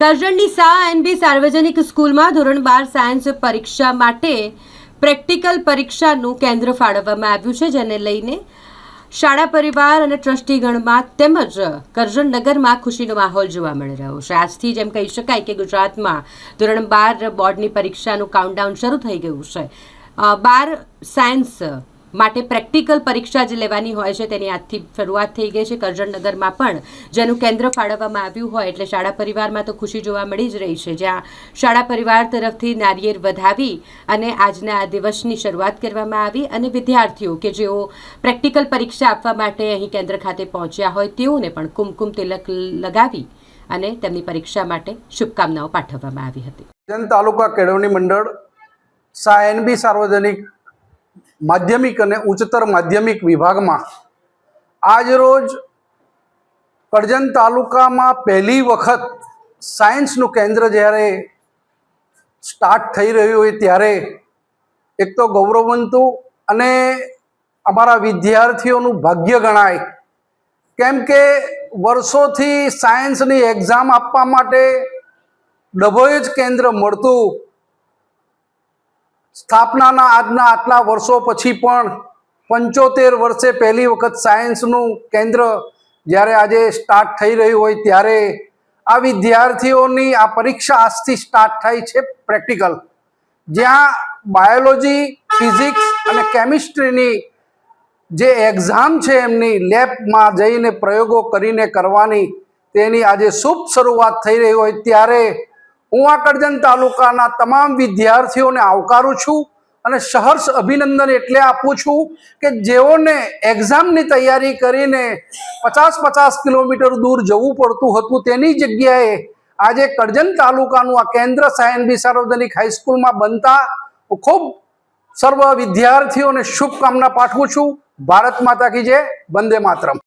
કરજણની શાહ સાર્વજનિક સ્કૂલમાં ધોરણ 12 સાયન્સ પરીક્ષા માટે પ્રેક્ટિકલ પરીક્ષાનું કેન્દ્ર ફાળવવામાં આવ્યું છે, જેને લઈને શાળા પરિવાર અને ટ્રસ્ટીગણમાં તેમજ કરજણ નગરમાં ખુશીનો માહોલ જોવા મળી રહ્યો છે। આજથી જેમ કહી શકાય કે ગુજરાતમાં ધોરણ 12 બોર્ડની પરીક્ષાનું કાઉન્ટડાઉન શરૂ થઈ ગયું છે। 12 સાયન્સ માટે પ્રેક્ટિકલ પરીક્ષા જે લેવાની હોય છે તેની આજથી શરૂઆત થઈ ગઈ છે। કરજણ નગરમાં પણ જેનું કેન્દ્ર ફાળવવામાં આવ્યું હોય એટલે શાળા પરિવારમાં તો ખુશી જોવા મળી જ રહી છે, જ્યાં શાળા પરિવાર તરફથી નારિયેળ વધાવી અને આજના આ દિવસની શરૂઆત કરવામાં આવી અને વિદ્યાર્થીઓ કે જેઓ પ્રેક્ટિકલ પરીક્ષા આપવા માટે અહીં કેન્દ્ર ખાતે પહોંચ્યા હોય તેઓને પણ કુમકુમ તિલક લગાવી અને તેમની પરીક્ષા માટે શુભકામનાઓ પાઠવવામાં આવી હતી। કરજણ તાલુકા કેળવણી મંડળ શાહ સાર્વજનિક માધ્યમિક અને ઉચ્ચતર માધ્યમિક વિભાગમાં આજરોજ કરજણ તાલુકામાં પહેલી વખત સાયન્સનું કેન્દ્ર જ્યારે સ્ટાર્ટ થઈ રહ્યું હોય ત્યારે એક તો ગૌરવવંતું અને અમારા વિદ્યાર્થીઓનું ભાગ્ય ગણાય, કેમ કે વર્ષોથી સાયન્સની એક્ઝામ આપવા માટે ડભોઈ જ કેન્દ્ર મળતું, સ્થાપનાના આજના આટલા વર્ષો પછી પણ 75 વર્ષે પહેલી વખત સાયન્સનું કેન્દ્ર જ્યારે આજે સ્ટાર્ટ થઈ રહ્યું હોય ત્યારે આ વિદ્યાર્થીઓની આ પરીક્ષા આજથી સ્ટાર્ટ થાય છે પ્રેક્ટિકલ, જ્યાં બાયોલોજી, ફિઝિક્સ અને કેમિસ્ટ્રીની જે એક્ઝામ છે એમની લેબમાં જઈને પ્રયોગો કરીને કરવાની તેની આજે શુભ શરૂઆત થઈ રહી હોય ત્યારે હું આ કરજણ તાલુકાના તમામ વિદ્યાર્થીઓને આવકારું છું અને સહર્ષ અભિનંદન એટલે આપું છું કે જેઓને એક્ઝામની તૈયારી કરીને 50-50 કિલોમીટર દૂર જવું પડતું હતું તેની જગ્યાએ આજે કરજણ તાલુકાનું આ કેન્દ્ર શાહ સાર્વજનિક હાઈસ્કૂલમાં બનતા હું ખૂબ સર્વ વિદ્યાર્થીઓને શુભકામના પાઠવું છું। ભારત માતા કી જય, વંદે માતરમ।